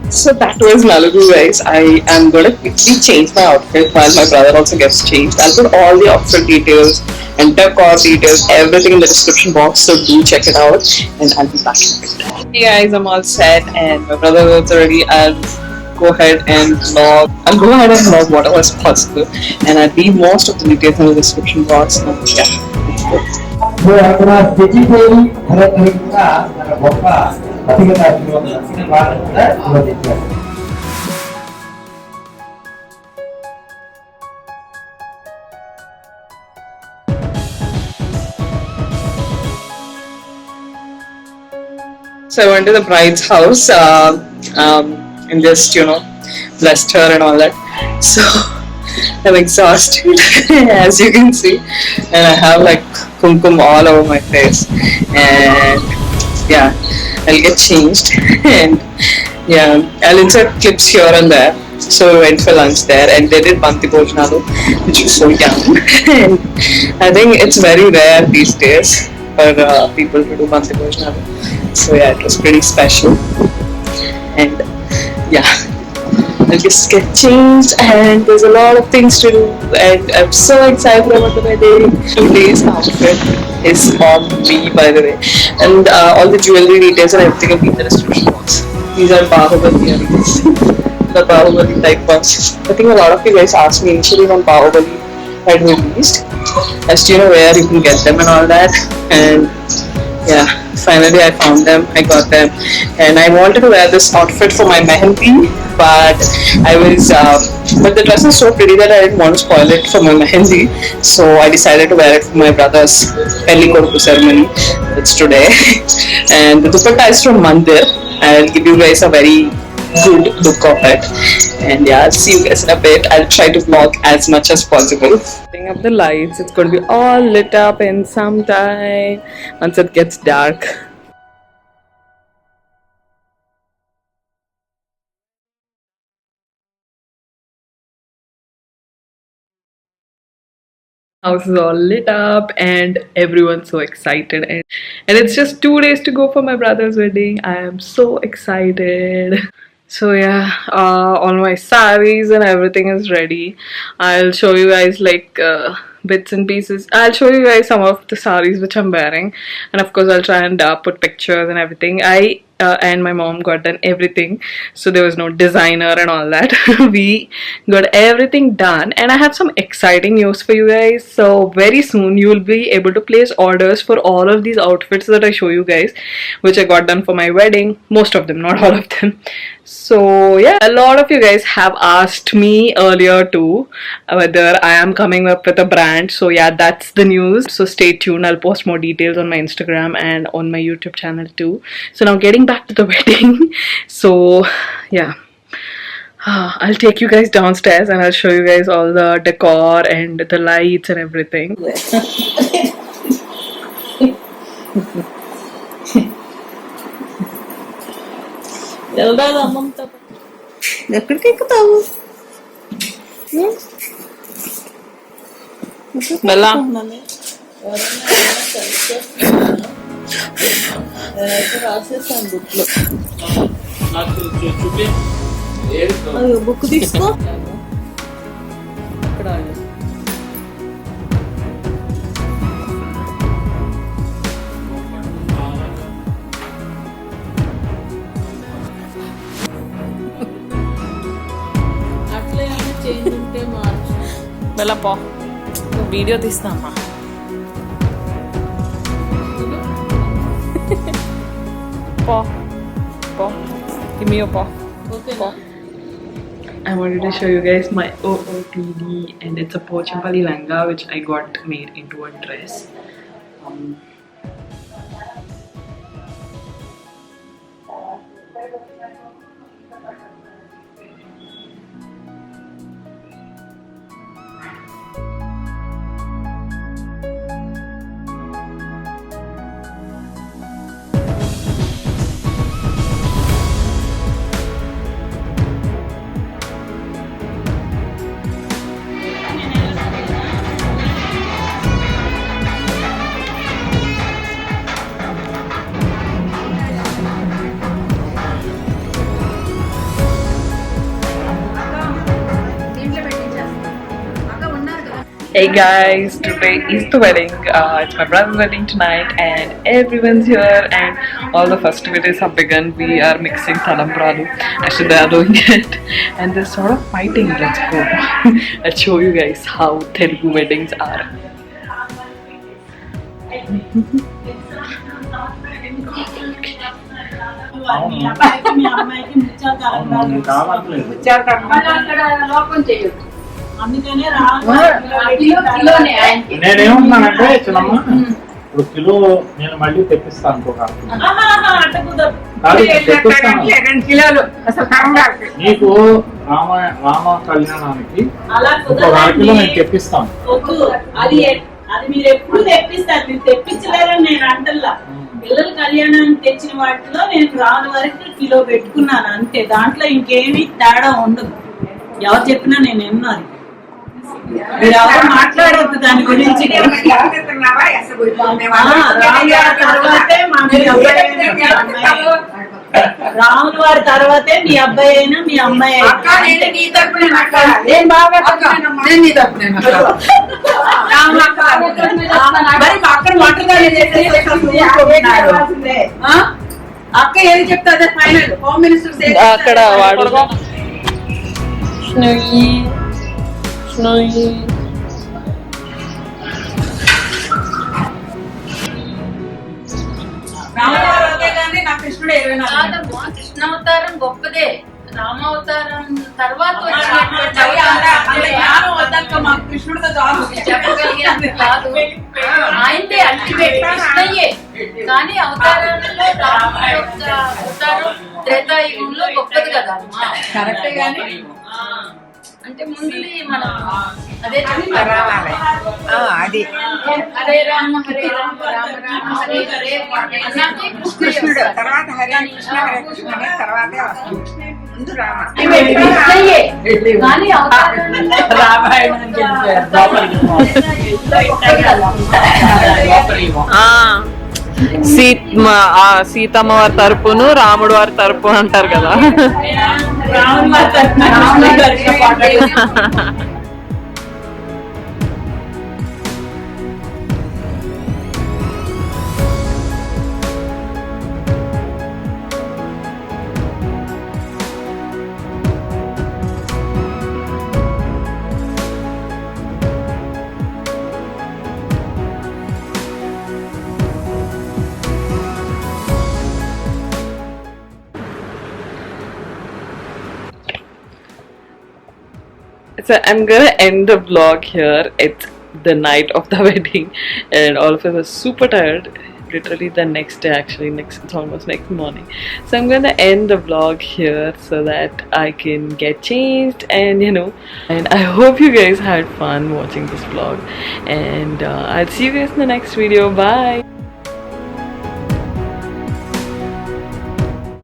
So that was Malibu, guys. I am gonna quickly change my outfit while my brother also gets changed. I'll put all the outfit details and decor details, everything in the description box. So do check it out, and I'll be back in a bit. Hey guys, I'm all set, and my brother was ready. I'll go ahead and vlog. I'll go ahead and vlog whatever is possible, and I'll leave most of the details in the description box. And yeah, let's go. So I went to the bride's house and just, blessed her and all that. So I'm exhausted, as you can see, and I have like kumkum all over my face. And yeah, I'll get changed and yeah, I'll insert clips here and there. So we went for lunch there and they did Banti Bhojanalu, which was so yum. And I think it's very rare these days for people to do Banti Bhojanalu. So yeah, it was pretty special. And yeah, I'll just get changed and there's a lot of things to do and I'm so excited about the wedding. Today's outfit is on me, by the way, and all the jewelry details and everything will be in the description box. These are Bahubali earrings, the Bahubali type ones. I think a lot of you guys asked me initially when Bahubali had released as to where you can get them and all that, and yeah, finally I found them, I got them, and I wanted to wear this outfit for my mehendi, but but the dress is so pretty that I didn't want to spoil it for my mehendi, so I decided to wear it for my brother's Pelli Koduku ceremony. It's today, and the dupatta is from Mandir. I'll give you guys a very good look of it, and yeah, I'll see you guys in a bit. I'll try to vlog as much as possible. Putting up the lights, it's going to be all lit up in some time once it gets dark. House is all lit up and everyone's so excited, and it's just 2 days to go for my brother's wedding. I am so excited. So yeah, all my saris and everything is ready. I'll show you guys like bits and pieces. I'll show you guys some of the saris which I'm wearing, and of course I'll try and put pictures and everything. I and my mom got done everything. So there was no designer and all that. We got everything done, and I have some exciting news for you guys. So very soon you will be able to place orders for all of these outfits that I show you guys, which I got done for my wedding. Most of them, not all of them. So yeah, a lot of you guys have asked me earlier too whether I am coming up with a brand. So yeah, that's the news. So stay tuned. I'll post more details on my Instagram and on my YouTube channel too. So now getting back to the wedding. So yeah, I'll take you guys downstairs and I'll show you guys all the decor and the lights and everything. ఎక్కడికి ఎక్కుతావు Bella. రాసేసాను book లో book తీసుకో ఇక్కడ అట్లా ఏమైనా change ఉంటే మార్చు వెళ్ళపో video తీస్తామా పో పో give me your paw. ఓకేనా I wanted to show you guys my OOTD, and it's a Pochampalli langa which I got made into a dress. Hey guys, today is the wedding. It's my brother's wedding tonight, and everyone's here, and all the festivities have begun. We are mixing talambradu. Actually, they are doing it, and they're sort of fighting. Let's go. I'll show you guys how Telugu weddings are. నేనేమన్నానంటే చిన్నమ్మ ఇప్పుడు kilo నేను మళ్ళీ తెప్పిస్తాను నీకు రామ కళ్యాణానికి ఇంకొక 1 kilo నేను తెప్పిస్తాను. అది మీరు ఎప్పుడు తెప్పిస్తారు, మీరు తెప్పించలేరని నేను అంటల్లా. పిల్లల కళ్యాణానికి తెచ్చిన వాటిలో నేను రాను వరకు కిలో పెట్టుకున్నాను అంతే. దాంట్లో ఇంకేమీ తేడా ఉండదు. ఎవరు చెప్పినా నేను విన్నాను. మీరు ఎవరు మాట్లాడవద్దు దాని గురించి. రాముల వారి తర్వాతే మీ అబ్బాయి అయినా మీ అమ్మాయి అయినా. అక్క ఏది చెప్తా అదే ఫైనల్. హోమ్ మినిస్టర్ అక్కడ వాడు కృష్ణావతారం గొప్పదే, రామావతారం తర్వాత చెప్పగలిగేది కాదు. ఆయనదే అల్టిమేట్ కృష్ణయ్యే. కానీ అవతారాలలో రాముడి యొక్క అవతారం త్రేతాయుగంలో గొప్పది కదా. కరెక్టే. గాని అంటే ముందు మనం అదే రావాలి. అది హరే రామ హరే రామ రామ రామ హరే హరే అన్నాకే కృష్ణుడు, తర్వాత హరే కృష్ణ హరే కృష్ణ తర్వాతే ముందు రామ. కానీ రామాయణం సీతమ్మ వారి తరపును రాముడు వారి తరపు అంటారు కదా. So I'm gonna end the vlog here. It's the night of the wedding, and all of us are super tired. Literally the next day, actually, it's almost next morning. So I'm gonna end the vlog here so that I can get changed, and and I hope you guys had fun watching this vlog. And I'll see you guys in the next video. Bye.